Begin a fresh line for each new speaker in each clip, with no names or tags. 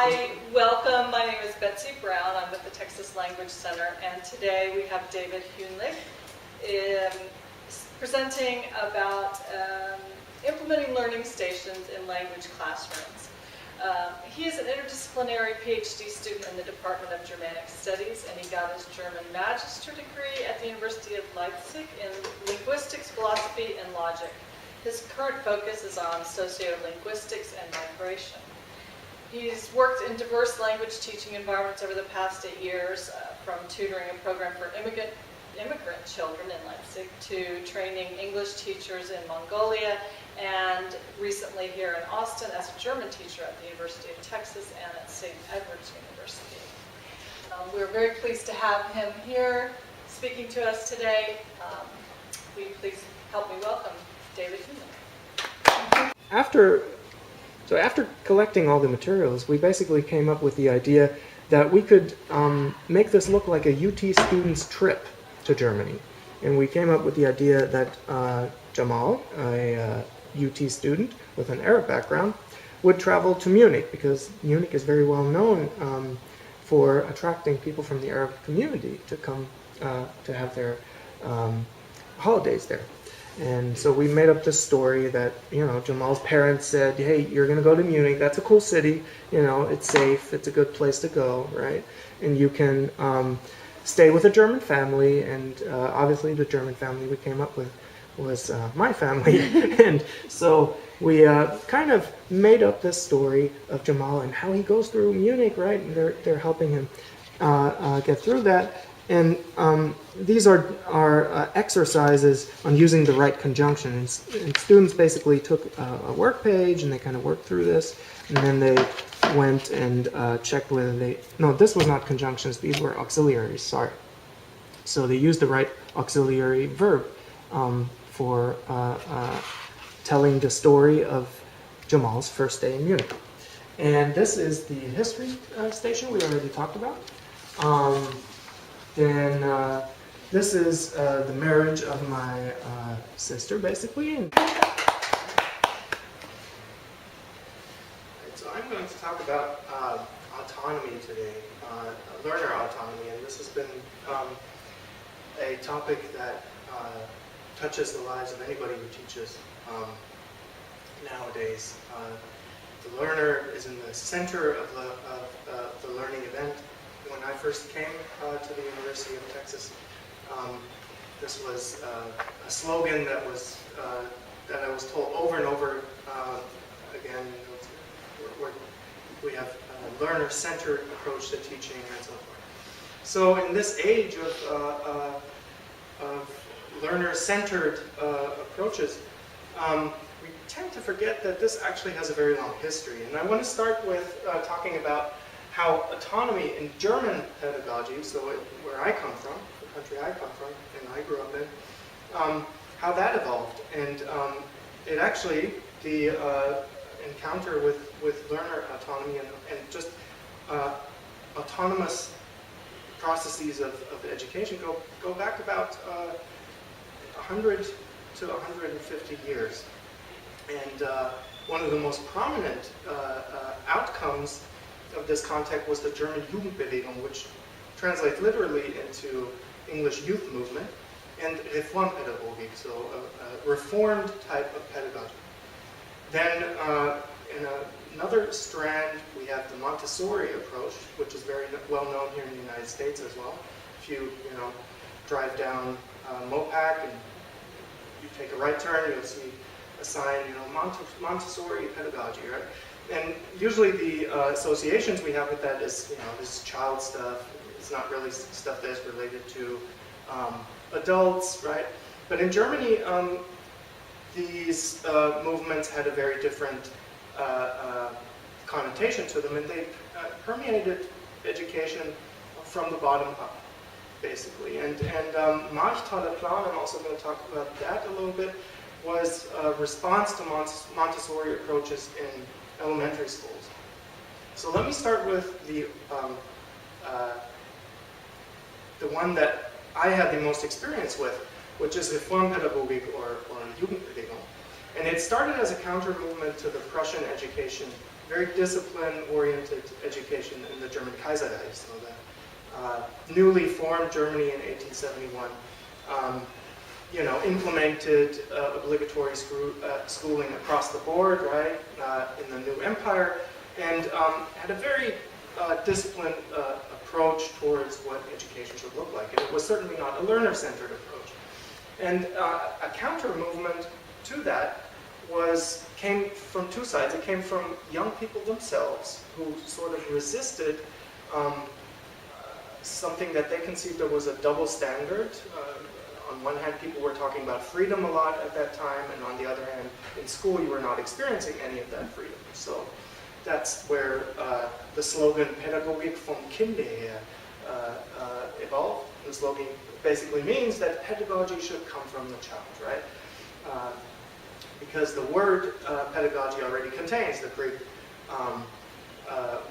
Hi, welcome. My name is Betsy Brown. I'm with the Texas Language Center, and today we have David Hunlich presenting about implementing learning stations in language classrooms. He is an interdisciplinary PhD student in the Department of Germanic Studies, and he got his German Magister degree at the University of Leipzig in linguistics, philosophy, and logic. His current focus is on sociolinguistics and migration. He's worked in diverse language teaching environments over the past 8 years, from tutoring a program for immigrant children in Leipzig to training English teachers in Mongolia, and recently here in Austin as a German teacher at the University of Texas and at St. Edward's University. We're very pleased to have him here speaking to us today. Will you please help me welcome David Hunlich.
After collecting all the materials, we basically came up with the idea that we could make this look like a UT student's trip to Germany. And we came up with the idea that Jamal, a UT student with an Arab background, would travel to Munich, because Munich is very well known for attracting people from the Arab community to come to have their holidays there. And so we made up this story that, Jamal's parents said, hey, you're going to go to Munich. That's a cool city. It's safe. It's a good place to go, right? And you can stay with a German family. And obviously the German family we came up with was my family. And so we kind of made up this story of Jamal and how he goes through Munich, right? And they're helping him get through that. And these are exercises on using the right conjunction. And students basically took a work page and they kind of worked through this. And then they went and checked whether this was not conjunctions, these were auxiliaries, sorry. So they used the right auxiliary verb for telling the story of Jamal's first day in Munich. And this is the history station we already talked about. Then this is the marriage of my sister, basically. So I'm going to talk about autonomy today, learner autonomy, and this has been a topic that touches the lives of anybody who teaches nowadays. The learner is in the center of the learning event. When I first came to the University of Texas, this was a slogan that I was told over and over again. We have a learner-centered approach to teaching and so forth. So in this age of learner-centered approaches, we tend to forget that this actually has a very long history. And I want to start with talking about how autonomy in German pedagogy, so where I come from, the country I come from and I grew up in, how that evolved. And it actually, the encounter with learner autonomy and just autonomous processes of education go back about 100 to 150 years. And one of the most prominent outcomes of this context was the German Jugendbewegung, which translates literally into English youth movement, and Reformpädagogik, so a reformed type of pedagogy. Then in another strand, we have the Montessori approach, which is very well known here in the United States as well. If you drive down Mopac and you take a right turn, you'll see a sign, Montessori pedagogy, right? And usually the associations we have with that is, this child stuff. It's not really stuff that's related to adults, right? But in Germany, these movements had a very different connotation to them, and they permeated education from the bottom up, basically. And Marchtaler Plan, I'm also going to talk about that a little bit, was a response to Montessori approaches in elementary schools. So let me start with the one that I had the most experience with, which is Reformpädagogik or Jugendbewegung. And it started as a counter movement to the Prussian education very discipline-oriented education in the German Kaiserreich, so the newly formed Germany in 1871. Implemented obligatory schooling across the board, right, in the new empire, and had a very disciplined approach towards what education should look like. And it was certainly not a learner-centered approach. And a counter-movement to that came from two sides. It came from young people themselves who sort of resisted something that they conceived of was a double standard. On one hand, people were talking about freedom a lot at that time, and on the other hand, in school you were not experiencing any of that freedom. So that's where the slogan "Pädagogik vom Kinde her" evolved. The slogan basically means that pedagogy should come from the child, right? Because the word pedagogy already contains the Greek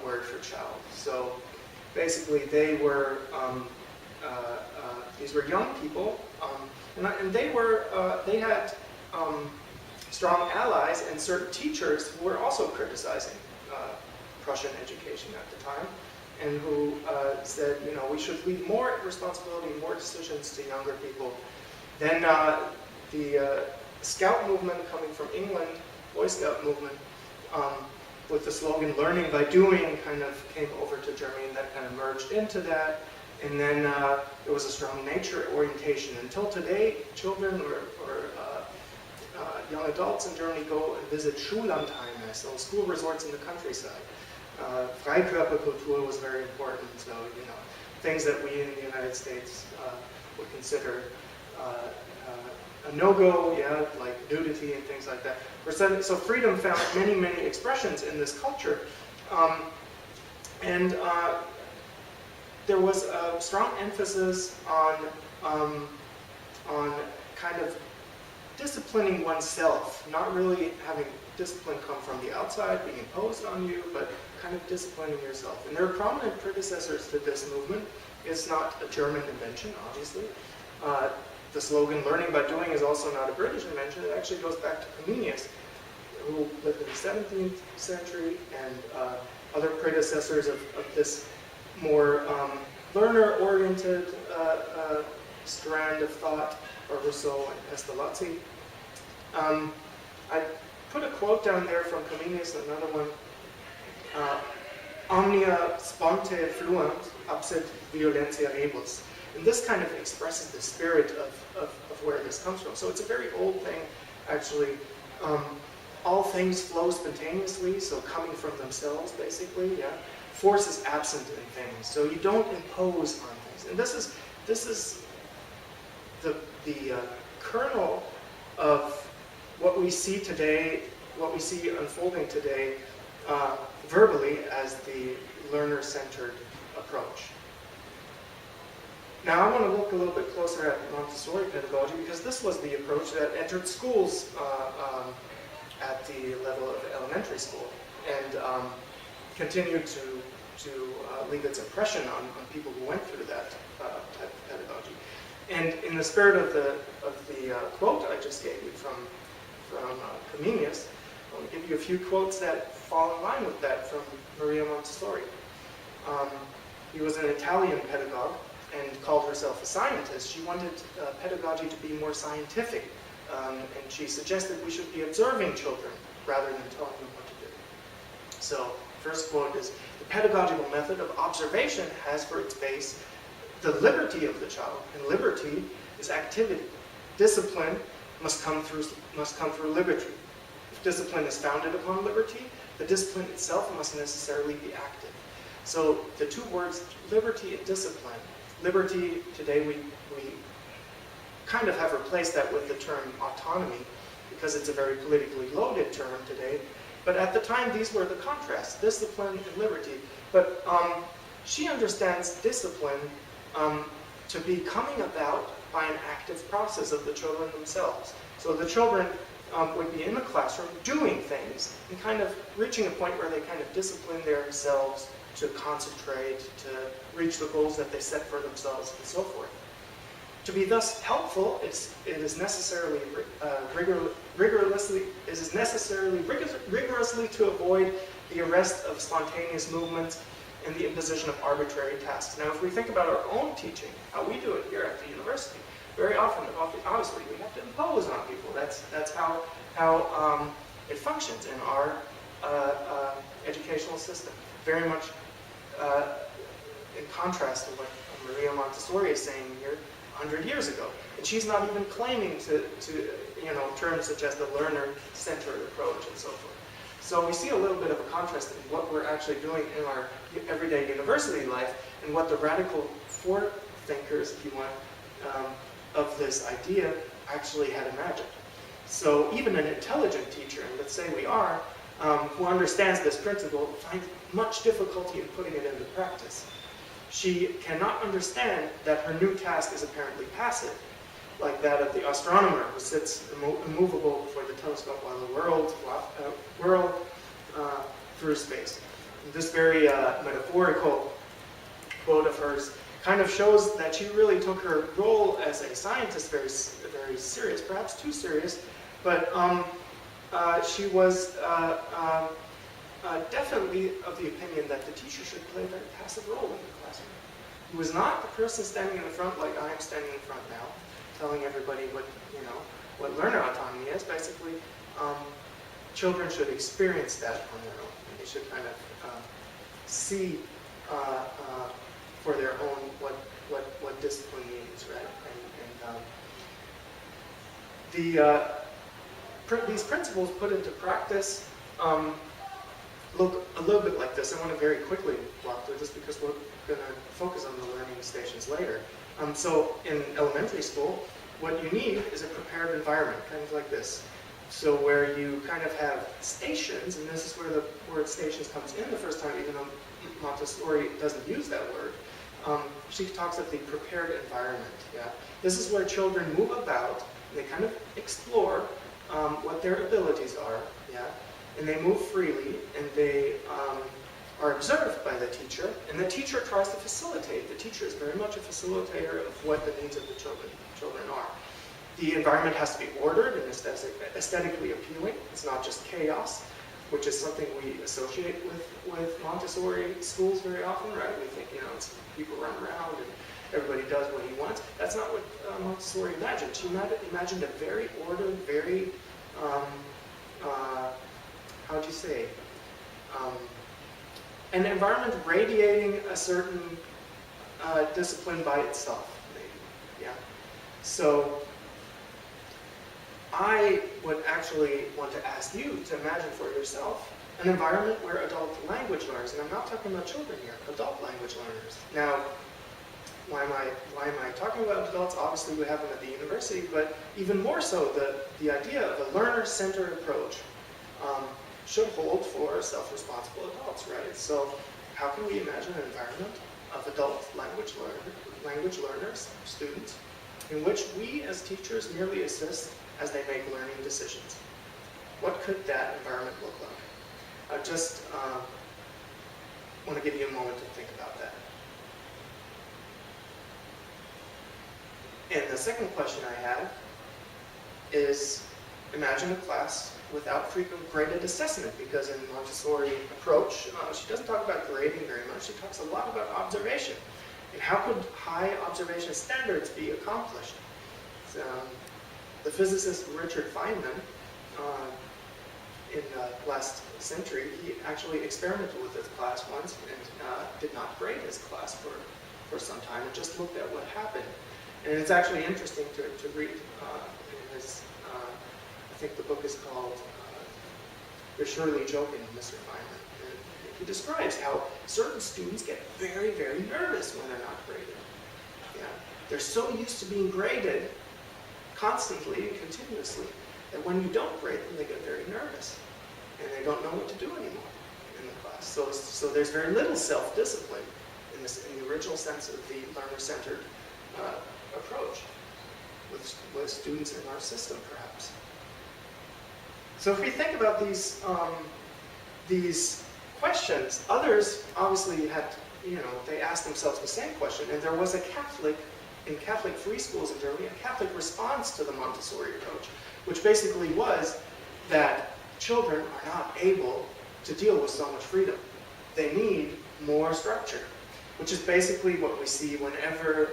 word for child. So basically, these were young people, and they had strong allies and certain teachers who were also criticizing Prussian education at the time, and who said, we should leave more responsibility, more decisions to younger people. Then the Scout movement coming from England, Boy Scout movement, with the slogan "Learning by Doing" kind of came over to Germany, and that kind of merged into that. And then there was a strong nature orientation. Until today, children or young adults in Germany go and visit Schullandheime, so school resorts in the countryside. Freikörperkultur was very important, so things that we in the United States would consider a no-go, like nudity and things like that. So freedom found many, many expressions in this culture. There was a strong emphasis on kind of disciplining oneself, not really having discipline come from the outside, being imposed on you, but kind of disciplining yourself. And there are prominent predecessors to this movement. It's not a German invention, obviously. The slogan "Learning by Doing" is also not a British invention. It actually goes back to Comenius, who lived in the 17th century, and other predecessors of this more learner-oriented strand of thought, or Rousseau and Pestalozzi. I put a quote down there from Comenius, another one, "Omnia sponte fluant, absit violentia rebus." And this kind of expresses the spirit of where this comes from. So it's a very old thing, actually. All things flow spontaneously, so coming from themselves, basically, yeah. Force is absent in things, so you don't impose on things. And this is the kernel of what we see today, what we see unfolding today, verbally as the learner-centered approach. Now I want to look a little bit closer at Montessori pedagogy, because this was the approach that entered schools at the level of elementary school, and continued to leave its impression on people who went through that type of pedagogy. And in the spirit of the quote I just gave you from Comenius, I want to give you a few quotes that fall in line with that from Maria Montessori. He was an Italian pedagogue and called herself a scientist. She wanted pedagogy to be more scientific, and she suggested we should be observing children rather than telling them what to do. So, first quote is, "The pedagogical method of observation has for its base the liberty of the child, and liberty is activity. Discipline must come through liberty. If discipline is founded upon liberty, the discipline itself must necessarily be active." So the two words, liberty and discipline. Liberty, today we kind of have replaced that with the term autonomy, because it's a very politically loaded term today. But at the time, these were the contrasts, discipline and liberty. But she understands discipline to be coming about by an active process of the children themselves. So the children would be in the classroom doing things and kind of reaching a point where they kind of discipline themselves to concentrate, to reach the goals that they set for themselves, and so forth. To be thus helpful, it is necessarily rigorously to avoid the arrest of spontaneous movements, and the imposition of arbitrary tasks. Now, if we think about our own teaching, how we do it here at the university, very often, obviously, we have to impose on people. That's how it functions in our educational system. Very much in contrast to what Maria Montessori is saying here 100 years ago. And she's not even claiming to terms such as the learner-centered approach and so forth. So we see a little bit of a contrast in what we're actually doing in our everyday university life and what the radical forethinkers, if you want, of this idea actually had imagined. So even an intelligent teacher, and let's say we are, who understands this principle, finds much difficulty in putting it into practice. She cannot understand that her new task is apparently passive, like that of the astronomer who sits immovable before the telescope while the world whirl through space. And this very metaphorical quote of hers kind of shows that she really took her role as a scientist very, very serious, perhaps too serious, but she was definitely of the opinion that the teacher should play a very passive role in the classroom. He was not the person standing in the front like I am standing in front now, telling everybody what learner autonomy is. Basically, children should experience that on their own. And they should kind of see for their own what discipline means, right? And these principles put into practice look a little bit like this. I want to very quickly walk through this because we're going to focus on the learning stations later. So in elementary school, what you need is a prepared environment, kind of like this. So where you kind of have stations, and this is where the word stations comes in the first time, even though Montessori doesn't use that word. She talks of the prepared environment. Yeah, this is where children move about, and they kind of explore what their abilities are. Yeah, and they move freely, and they are observed by the teacher, and the teacher tries to facilitate. The teacher is very much a facilitator of what the needs of the children are. The environment has to be ordered and aesthetically appealing. It's not just chaos, which is something we associate with Montessori schools very often, right? We think, it's people run around and everybody does what he wants. That's not what Montessori imagined. She imagined a very ordered, very, how'd you say, an environment radiating a certain discipline by itself, maybe, yeah. So I would actually want to ask you to imagine for yourself an environment where adult language learners, and I'm not talking about children here, adult language learners. Now, why am I talking about adults? Obviously we have them at the university, but even more so, the idea of a learner-centered approach should hold for self-responsible adults, right? So how can we imagine an environment of adult language learners, students, in which we as teachers merely assist as they make learning decisions? What could that environment look like? I just want to give you a moment to think about that. And the second question I have is, imagine a class without frequent graded assessment, because in Montessori approach, she doesn't talk about grading very much. She talks a lot about observation. And how could high observation standards be accomplished? So, the physicist Richard Feynman, in the last century, he actually experimented with his class once and did not grade his class for some time and just looked at what happened. And it's actually interesting to read in his, I think the book is called You're Surely Joking, Mr. Feynman. And he describes how certain students get very, very nervous when they're not graded. Yeah. They're so used to being graded constantly and continuously that when you don't grade them, they get very nervous. And they don't know what to do anymore in the class. So there's very little self-discipline in the original sense of the learner-centered approach with students in our system, perhaps. So if we think about these questions, others obviously had, they asked themselves the same question, and there was in Catholic free schools in Germany, a Catholic response to the Montessori approach, which basically was that children are not able to deal with so much freedom. They need more structure, which is basically what we see whenever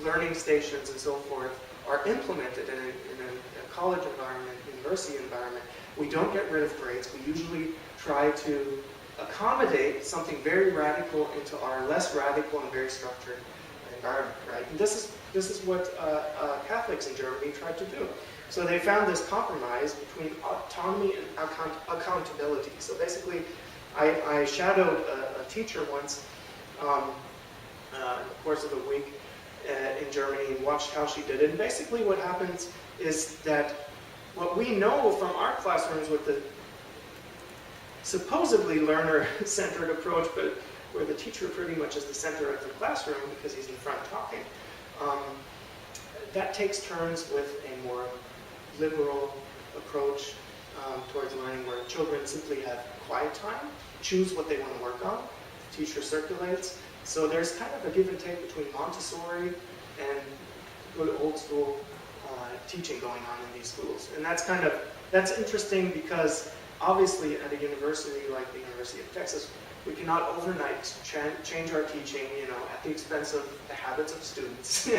learning stations and so forth are implemented in a college environment, university environment. We don't get rid of grades. We usually try to accommodate something very radical into our less radical and very structured environment, right? And this is what Catholics in Germany tried to do. So they found this compromise between autonomy and accountability. So basically, I shadowed a teacher once in the course of a week in Germany and watched how she did it. And basically what happens is that what we know from our classrooms with the supposedly learner-centered approach, but where the teacher pretty much is the center of the classroom because he's in front talking, that takes turns with a more liberal approach towards learning, where children simply have quiet time, choose what they want to work on, the teacher circulates. So there's kind of a give and take between Montessori and good old school teaching going on in these schools. And that's interesting because obviously at a university like the University of Texas, we cannot overnight change our teaching, at the expense of the habits of students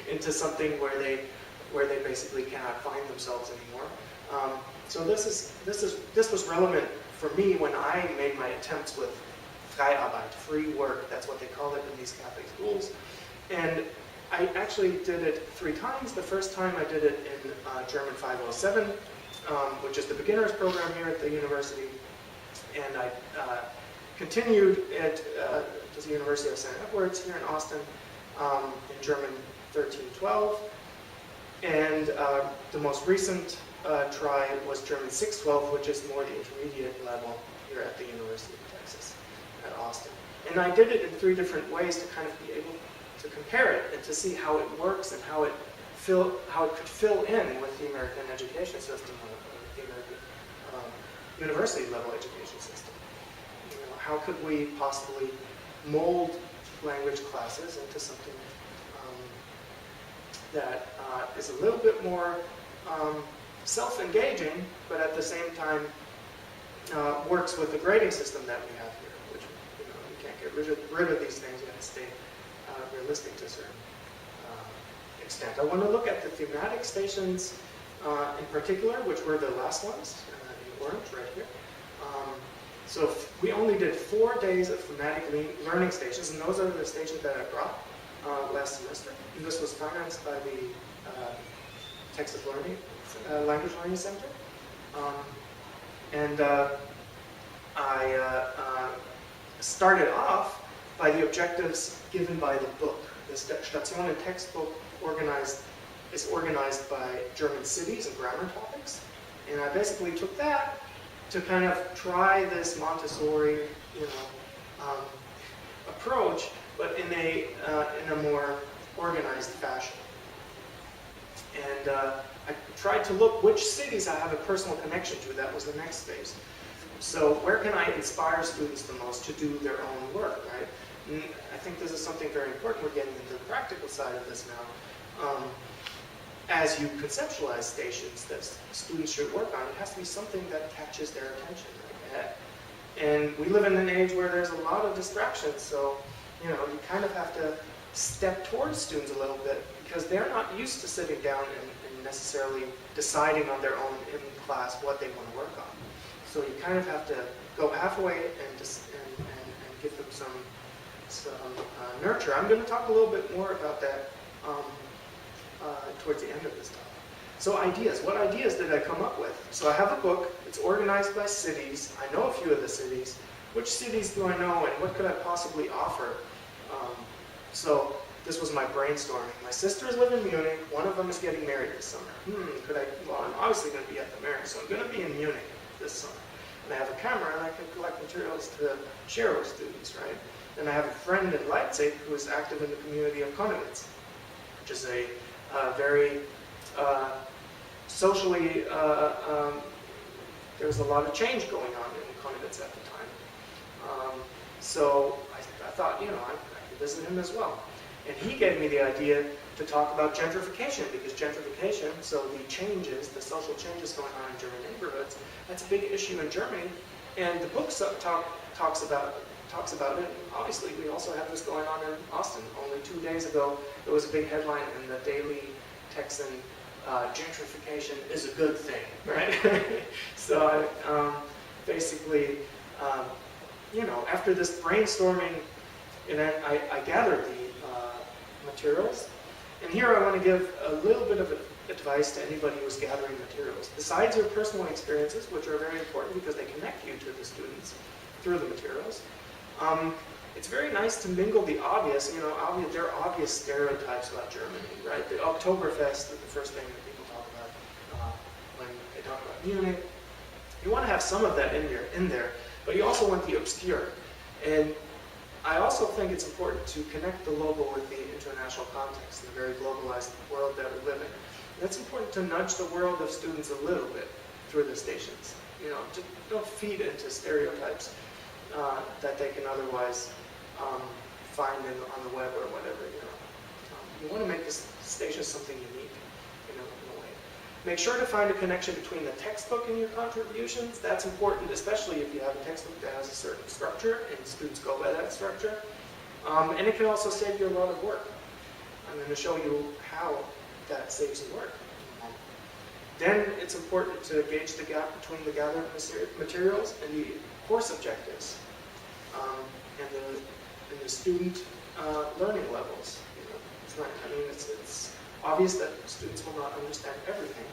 into something where they basically cannot find themselves anymore. So this was relevant for me when I made my attempts with Freiarbeit, free work. That's what they call it in these Catholic schools. And I actually did it 3 times. The first time I did it in German 507, which is the beginners program here at the university. And I continued at the University of St. Edwards here in Austin in German 1312. And the most recent try was German 612, which is more the intermediate level here at the University of Texas at Austin. And I did it in 3 different ways to kind of be able to compare it and to see how it works and how it could fill in with the American education system, the American university level education system. How could we possibly mold language classes into something that is a little bit more self-engaging, but at the same time works with the grading system that we have here, which you can't get rid of these things. You have to stay realistic to a certain extent. I want to look at the thematic stations in particular, which were the last ones in orange right here. So we only did 4 days of thematic learning stations, and those are the stations that I brought last semester. And this was financed by the Texas Language Learning Center. I started off by the objectives given by the book. The Stationen textbook is organized by German cities and grammar topics. And I basically took that to kind of try this Montessori, approach, but in a more organized fashion. And I tried to look which cities I have a personal connection to. That was the next phase. So where can I inspire students the most to do their own work, right? And I think this is something very important. We're getting into the practical side of this now. As you conceptualize stations that students should work on, it has to be something that catches their attention. Right? And we live in an age where there's a lot of distractions, so you kind of have to step towards students a little bit because they're not used to sitting down and necessarily deciding on their own in class what they want to work on. So you kind of have to go halfway and give them some nurture. I'm going to talk a little bit more about that towards the end of this talk. So ideas. What ideas did I come up with? So I have a book. It's organized by cities. I know a few of the cities. Which cities do I know, and what could I possibly offer? So this was my brainstorming. My sisters live in Munich. One of them is getting married this summer. Well, I'm obviously going to be at the marriage, so I'm going to be in Munich this summer. And I have a camera, and I can collect materials to share with students, right? And I have a friend in Leipzig who is active in the community of Konowitz, which is a very socially, there was a lot of change going on in Konowitz at the time. So I thought, I could visit him as well. And he gave me the idea to talk about gentrification, because gentrification, so the social changes going on in German neighborhoods, that's a big issue in Germany, And the book talks about it. Obviously, we also have this going on in Austin. Only 2 days ago, there was a big headline in the Daily Texan, gentrification is a good thing, right? So basically, after this brainstorming event, I gathered the materials. And here I want to give a little bit of advice to anybody who's gathering materials. Besides your personal experiences, which are very important because they connect you to the students through the materials, it's very nice to mingle the obvious. There are obvious stereotypes about Germany, right? The Oktoberfest is the first thing that people talk about when they talk about Munich. You want to have some of that in there, but you also want the obscure. And I also think it's important to connect the local with the international context in the very globalized world that we live in. And it's important to nudge the world of students a little bit through the stations. Just don't feed into stereotypes that they can otherwise find on the web or whatever. You want to make this station something unique, in a way. Make sure to find a connection between the textbook and your contributions. That's important, especially if you have a textbook that has a certain structure and students go by that structure. And it can also save you a lot of work. I'm going to show you how that saves you work. Then it's important to gauge the gap between the gathered materials and the course objectives and the student learning levels. It's obvious that students will not understand everything,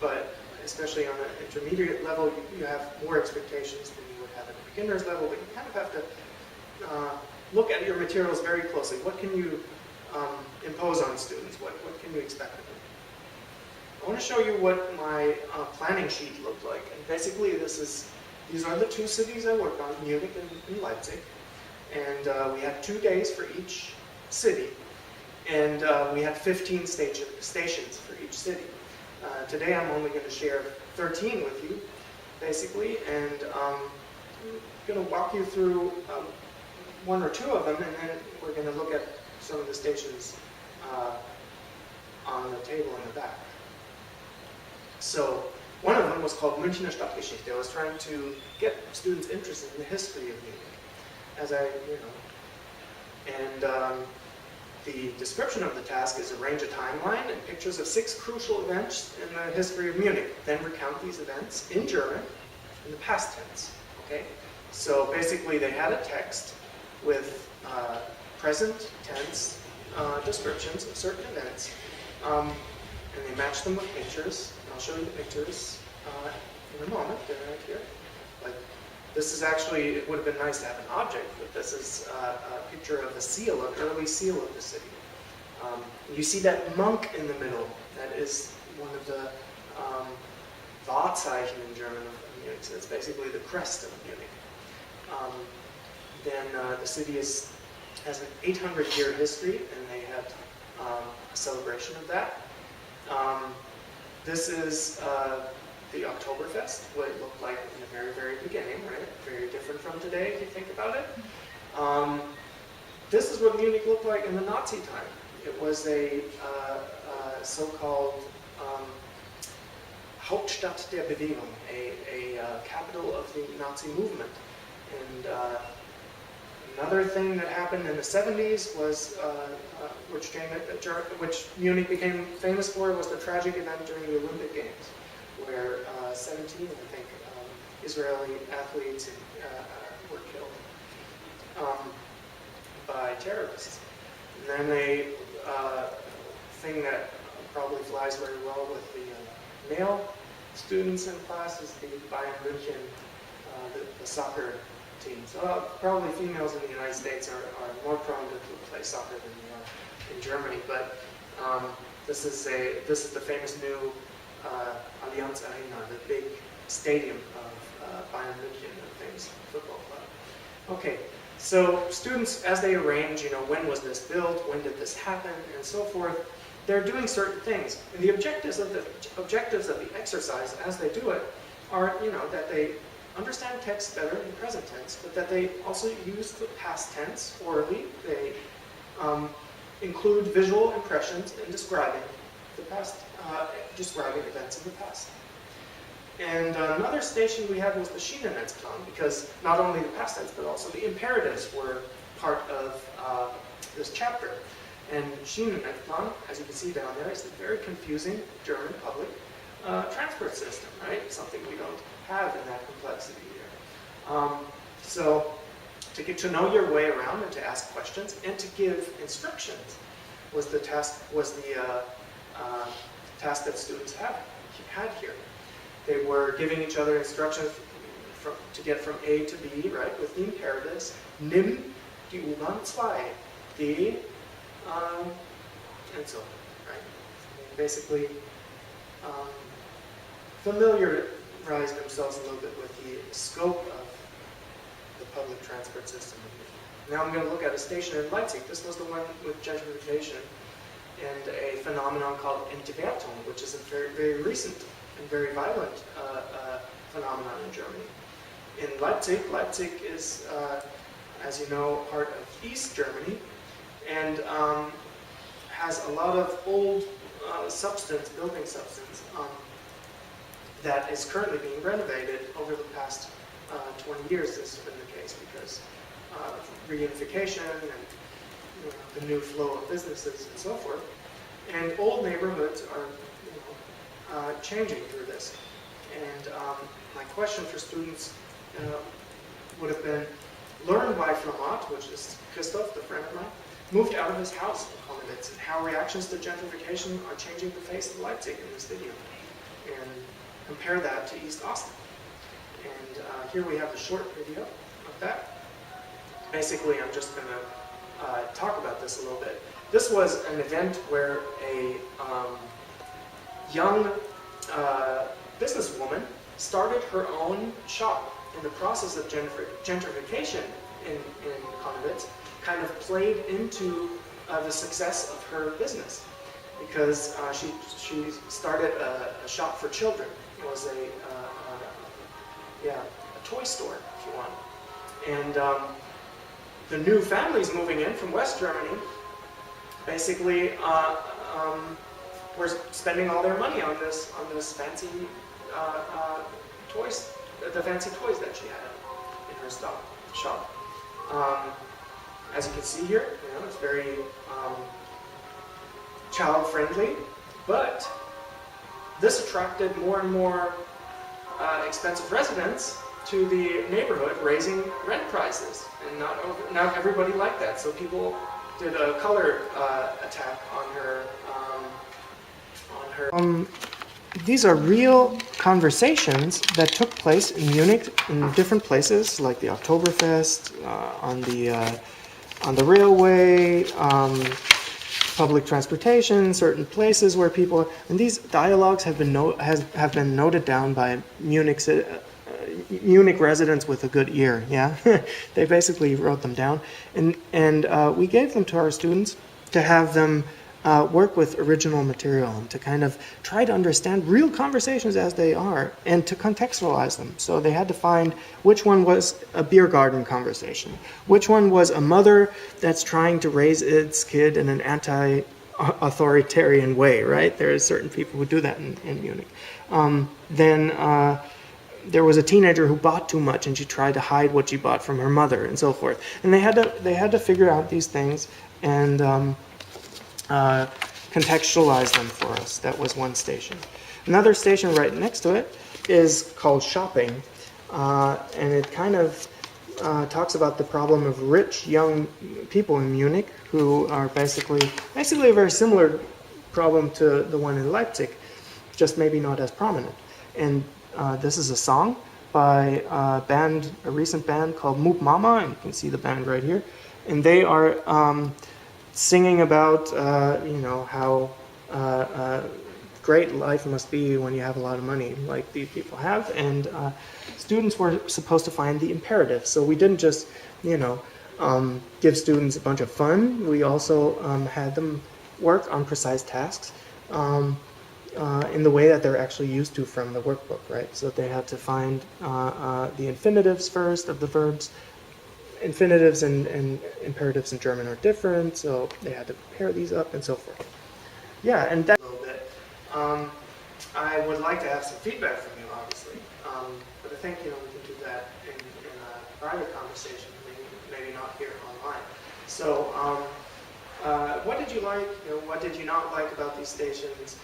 but especially on an intermediate level, you have more expectations than you would have at a beginner's level, but you kind of have to look at your materials very closely. What can you impose on students? What can you expect of them? I want to show you what my planning sheet looked like. And basically, these are the two cities I worked on, Munich and Leipzig. And we had 2 days for each city. And we had 15 stations for each city. Today, I'm only going to share 13 with you, basically. And I'm going to walk you through 1 or 2 of them, and then we're going to look at some of the stations on the table in the back. So one of them was called Münchner Stadtgeschichte. I was trying to get students interested in the history of Munich, and the description of the task is arrange a timeline and pictures of 6 crucial events in the history of Munich. Then recount these events in German in the past tense. Okay, so basically they had a text with present tense descriptions of certain events, and they matched them with pictures. I'll show you the pictures in a moment. They're right here. But this is actually, it would have been nice to have an object, but this is a picture of a seal, an early seal of the city. You see that monk in the middle. That is one of the Wahrzeichen in German of Munich. So it's basically the crest of Munich. Then the city has an 800-year history, and they had a celebration of that. This is the Oktoberfest, what it looked like in the very, very beginning, right? Very different from today, if you think about it. This is what Munich looked like in the Nazi time. It was a so-called Hauptstadt der Bewegung, a capital of the Nazi movement. And another thing that happened in the 70s was, which Munich became famous for, was the tragic event during the Olympic Games, where 17, I think, Israeli athletes were killed by terrorists. And then a thing that probably flies very well with the male students in class is the Bayern München, the soccer team. So probably females in the United States are more prone to play soccer than they are in Germany. But this is the famous new Allianz Arena, the big stadium of Bayern München, the famous football club. Okay, so students, as they arrange, when was this built, when did this happen, and so forth, they're doing certain things. And the objectives of the exercise, as they do it, are that they understand text better in present tense, but that they also use the past tense orally. They include visual impressions in describing the past, describing events in the past. And another station we had was the Schienennetzplan, because not only the past tense, but also the imperatives were part of this chapter. And Schienennetzplan, as you can see down there, is the very confusing German public transport system, right? Something we don't have in that complexity here. So to get to know your way around and to ask questions and to give instructions was the task that students had here. They were giving each other instructions to get from A to B, right, with the imperatives. Nimm die U-Bahn 2, die, and so on, right? They basically familiarize themselves a little bit with the scope of the public transport system. Now I'm going to look at a station in Leipzig. This was the one with gentrification and a phenomenon called Entwertung, which is a very, very recent and very violent phenomenon in Germany. In Leipzig, Leipzig is, as you know, part of East Germany, and has a lot of old building substance, that is currently being renovated. Over the past 20 years, this has been the case because of reunification and the new flow of businesses and so forth. And old neighborhoods are changing through this. And my question for students would have been, learn why Flamat, which is Christoph, the friend of mine, moved out of his house in Konowitz, and how reactions to gentrification are changing the face of Leipzig in this video. And compare that to East Austin. And here we have a short video of that. Basically, I'm just going to talk about this a little bit. This was an event where a young businesswoman started her own shop. In the process of gentrification in Konowitz, kind of played into the success of her business, because she started a shop for children. It was a toy store, if you want. And the new families moving in from West Germany basically were spending all their money on this fancy toys, the fancy toys that she had in her shop. As you can see here, it's very child-friendly, but this attracted more and more expensive residents to the neighborhood, raising rent prices, and not everybody liked that. So people did a color attack on her. These are real conversations that took place in Munich in different places, like the Oktoberfest, on the railway, public transportation, certain places where people, and these dialogues have been noted down by Munich residents with a good ear. Yeah, they basically wrote them down, and we gave them to our students to have them work with original material and to kind of try to understand real conversations as they are and to contextualize them. So they had to find which one was a beer garden conversation, which one was a mother that's trying to raise its kid in an anti-authoritarian way, right? There are certain people who do that in Munich. Then there was a teenager who bought too much and she tried to hide what she bought from her mother and so forth. And they had to figure out these things and contextualize them for us. That was one station. Another station right next to it is called shopping, and it kind of talks about the problem of rich young people in Munich who are basically a very similar problem to the one in Leipzig, just maybe not as prominent. And this is a song by a recent band called Moop Mama, and you can see the band right here, and they are singing about how great life must be when you have a lot of money, like these people have. And students were supposed to find the imperative. So we didn't just give students a bunch of fun. We also had them work on precise tasks in the way that they're actually used to from the workbook, right? So they had to find the infinitives first of the verbs. Infinitives and imperatives in German are different, so they had to pair these up and so forth. Yeah, and that a little bit. I would like to have some feedback from you, obviously. think, we can do that in a private conversation, maybe not here online. So, what did you like? What did you not like about these stations?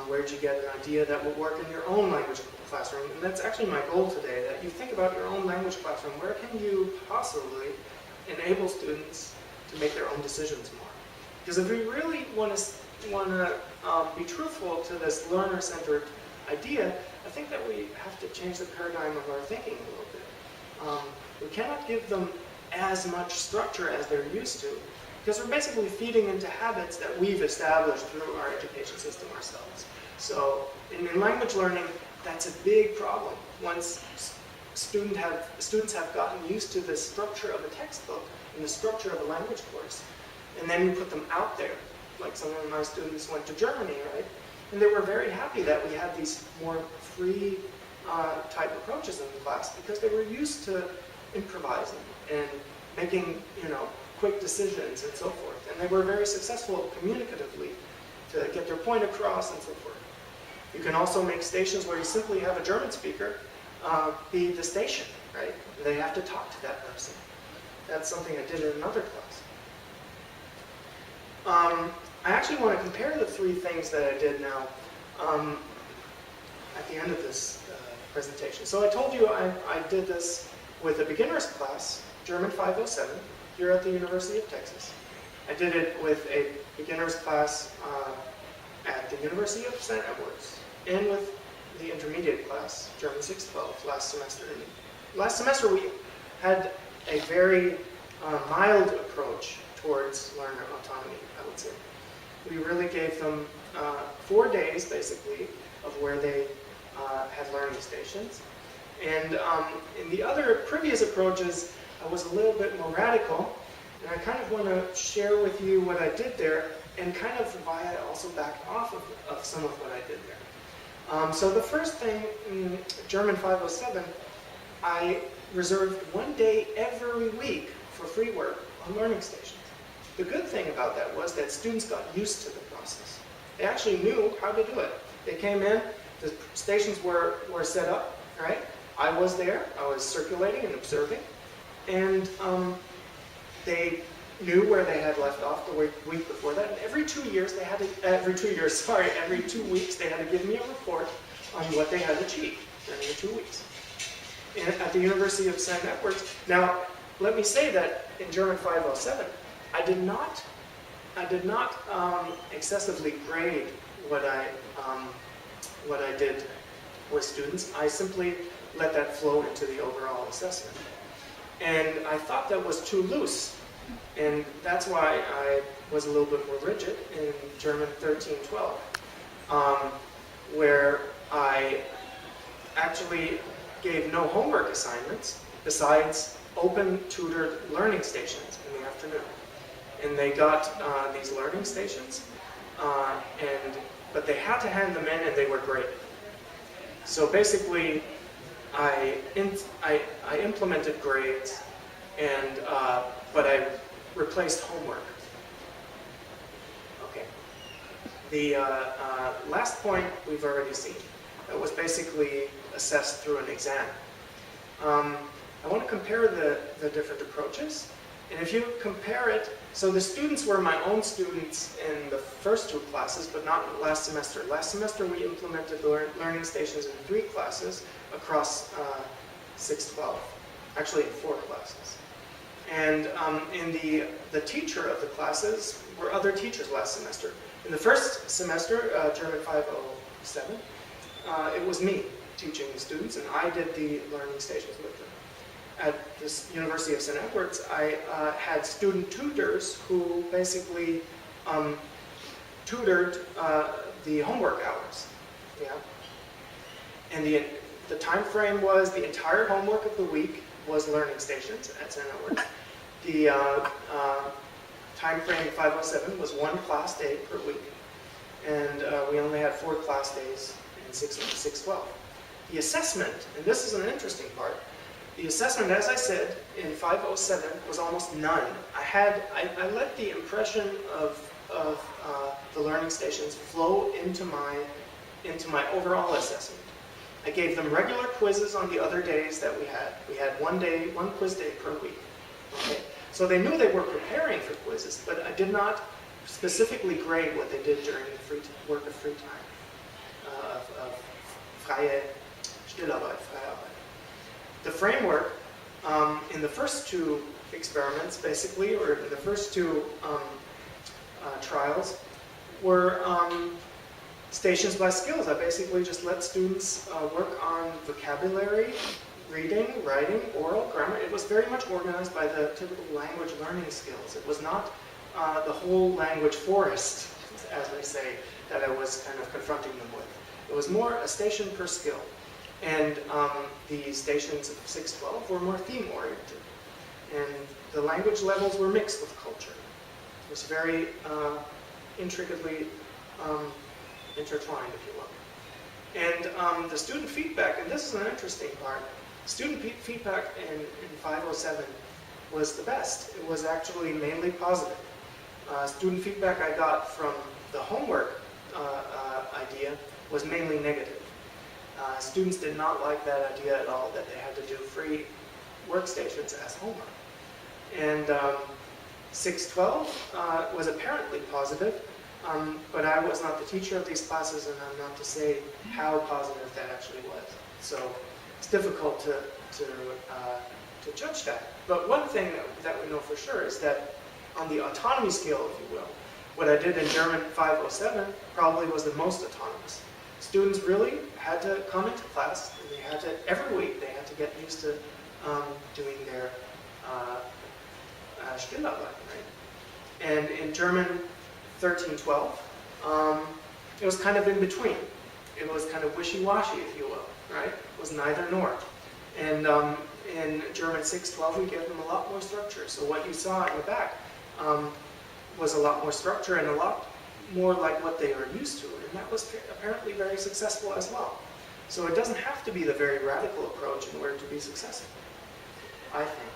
Where did you get an idea that will work in your own language classroom? And that's actually my goal today, that you think about your own language classroom. Where can you possibly enable students to make their own decisions more? Because if we really want to be truthful to this learner-centered idea, I think that we have to change the paradigm of our thinking a little bit. We cannot give them as much structure as they're used to, because we're basically feeding into habits that we've established through our education system ourselves. So in language learning, that's a big problem. Once students have gotten used to the structure of a textbook and the structure of a language course, and then you put them out there, like some of my students went to Germany, right? And they were very happy that we had these more free type approaches in the class, because they were used to improvising and making, quick decisions and so forth. And they were very successful communicatively to get their point across and so forth. You can also make stations where you simply have a German speaker be the station, right? They have to talk to that person. That's something I did in another class. I actually want to compare the three things that I did now at the end of this presentation. So I told you I did this with a beginner's class, German 507, here at the University of Texas. I did it with a beginner's class at the University of St. Edwards, and with the intermediate class, German 612, last semester. And last semester we had a very mild approach towards learner autonomy, I would say. We really gave them 4 days, basically, of where they had learning stations. And in the other previous approaches, I was a little bit more radical, and I kind of want to share with you what I did there, and kind of why I also backed off of some of what I did there. So the first thing, in German 507, I reserved 1 day every week for free work on learning stations. The good thing about that was that students got used to the process. They actually knew how to do it. They came in, the stations were set up, right? I was there, I was circulating and observing, and they knew where they had left off the week before that. And every 2 weeks they had to give me a report on what they had achieved during the 2 weeks. And at the University of St. Edwards, now let me say that in German 507, I did not excessively grade what I did with students. I simply let that flow into the overall assessment. And I thought that was too loose. And that's why I was a little bit more rigid in German 1312, where I actually gave no homework assignments besides open tutored learning stations in the afternoon. And they got these learning stations, but they had to hand them in, and they were graded. So basically, I implemented grades, but I replaced homework. Okay. The last point we've already seen. That was basically assessed through an exam. I want to compare the different approaches. And if you compare it, so the students were my own students in the first 2 classes, but not last semester. Last semester we implemented the learning stations in 3 classes across 612, actually in 4 classes. And in the teacher of the classes were other teachers last semester. In the first semester, German 507, it was me teaching the students, and I did the learning stations with them. At the University of St. Edwards, I had student tutors who basically tutored the homework hours. Yeah, and the time frame was the entire homework of the week was learning stations at St. Edwards. The time frame 507 was 1 class day per week, and we only had 4 class days in 612. The assessment, and this is an interesting part. The assessment, as I said, in 507 was almost none. I let the impression of the learning stations flow into my overall assessment. I gave them regular quizzes on the other days that we had. We had one quiz day per week. Okay? So they knew they were preparing for quizzes, but I did not specifically grade what they did during the work of free time, of freie Stillarbeit, Freiarbeit. The framework in the first two experiments, basically, or in the first two trials, were stations by skills. I basically just let students work on vocabulary, reading, writing, oral, grammar. It was very much organized by the typical language learning skills. It was not the whole language forest, as they say, that I was kind of confronting them with. It was more a station per skill. And the stations of 612 were more theme-oriented. And the language levels were mixed with culture. It was very intricately intertwined, if you will. And the student feedback, and this is an interesting part, student feedback in 507 was the best. It was actually mainly positive. Student feedback I got from the homework idea was mainly negative. Students did not like that idea at all, that they had to do free workstations as homework. And 612 was apparently positive, but I was not the teacher of these classes, and I'm not to say how positive that actually was. So it's difficult to judge that. But one thing that we know for sure is that on the autonomy scale, if you will, what I did in German 507 probably was the most autonomous. Students really had to come into class, and they had to, every week, they had to get used to doing their Stillarbeit, right? And in German 1312, it was kind of in between. It was kind of wishy-washy, if you will, right? It was neither nor. And in German 612, we gave them a lot more structure. So what you saw in the back was a lot more structure and a lot more like what they were used to. And that was apparently very successful as well. So it doesn't have to be the very radical approach in order to be successful, I think.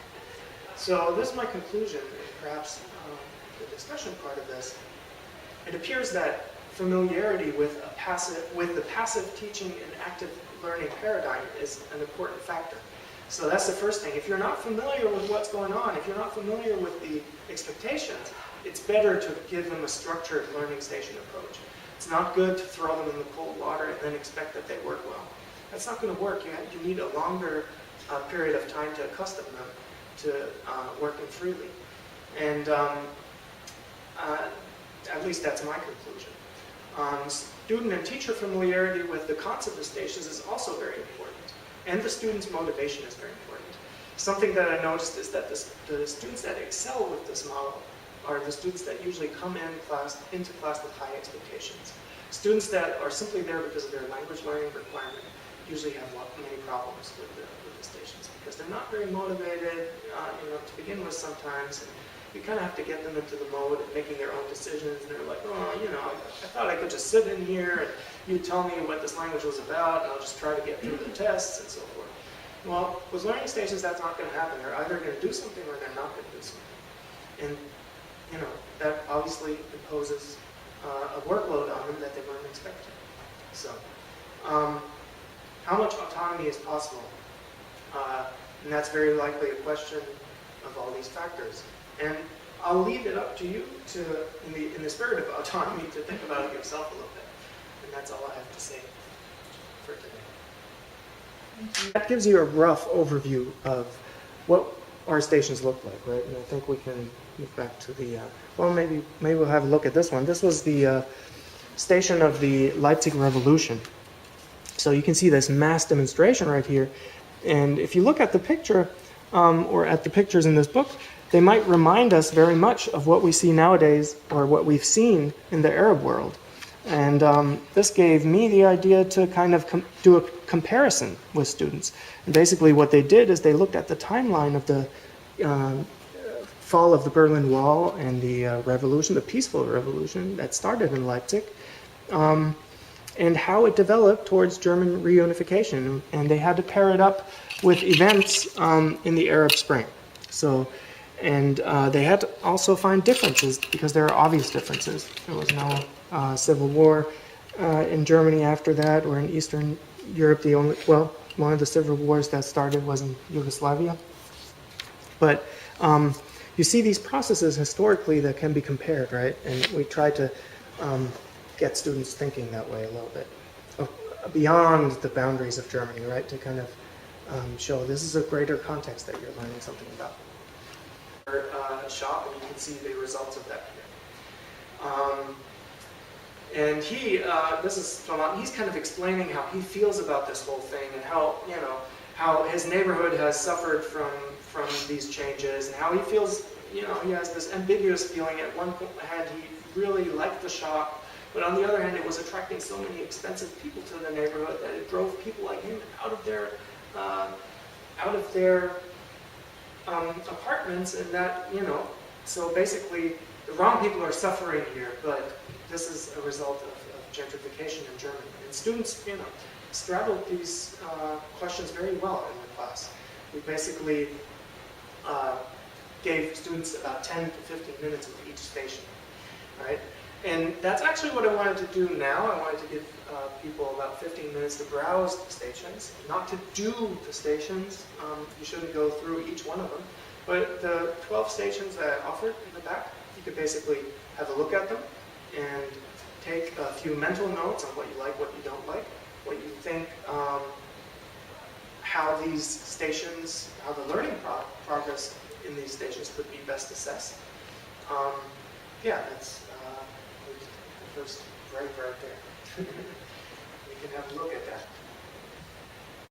So this is my conclusion, perhaps the discussion part of this. It appears that familiarity with the passive teaching and active learning paradigm is an important factor. So that's the first thing. If you're not familiar with what's going on, if you're not familiar with the expectations, it's better to give them a structured learning station approach. It's not good to throw them in the cold water and then expect that they work well. That's not going to work. You need a longer period of time to accustom them to working freely. And at least that's my conclusion. Student and teacher familiarity with the concept of stations is also very important. And the student's motivation is very important. Something that I noticed is that the students that excel with this model are the students that usually come into class with high expectations. Students that are simply there because of their language learning requirement usually have many problems with the stations because they're not very motivated, to begin with sometimes. And you kind of have to get them into the mode of making their own decisions. And they're like, I thought I could just sit in here and you tell me what this language was about, and I'll just try to get through the tests and so forth. Well, with learning stations, that's not going to happen. They're either going to do something or they're not going to do something. And that obviously imposes a workload on them that they weren't expecting. So, how much autonomy is possible? And that's very likely a question of all these factors. And I'll leave it up to you to, in the spirit of autonomy, to think about it yourself a little bit. And that's all I have to say for today. That gives you a rough overview of what our stations look like, right? And I think we can move back to the, maybe we'll have a look at this one. This was the station of the Leipzig Revolution. So you can see this mass demonstration right here. And if you look at the picture, or at the pictures in this book, they might remind us very much of what we see nowadays, or what we've seen in the Arab world. And this gave me the idea to kind of do a comparison with students. And basically what they did is they looked at the timeline of the fall of the Berlin Wall and the revolution, the peaceful revolution that started in Leipzig, and how it developed towards German reunification. And they had to pair it up with events in the Arab Spring. So, and they had to also find differences, because there are obvious differences. There was no civil war in Germany after that, or in Eastern Europe, one of the civil wars that started was in Yugoslavia. But you see these processes historically that can be compared, right? And we try to get students thinking that way a little bit, beyond the boundaries of Germany, right? To kind of show this is a greater context that you're learning something about. Shop, and you can see the results of that here. And he's kind of explaining how he feels about this whole thing and how his neighborhood has suffered from these changes and how he feels, he has this ambiguous feeling. At one hand, he really liked the shop, but on the other hand, it was attracting so many expensive people to the neighborhood that it drove people like him out of their apartments, and that, so basically the wrong people are suffering here, but this is a result of gentrification in Germany. And students, straddled these questions very well in the class. We basically gave students about 10 to 15 minutes with each station, right? And that's actually what I wanted to do now. I wanted to give people about 15 minutes to browse the stations, not to do the stations. You shouldn't go through each one of them. But the 12 stations that I offered in the back, you could basically have a look at them and take a few mental notes on what you like, what you don't like, what you think, how these stations, how the learning progress in these stations could be best assessed. That's the first break right there. We can have a look at that.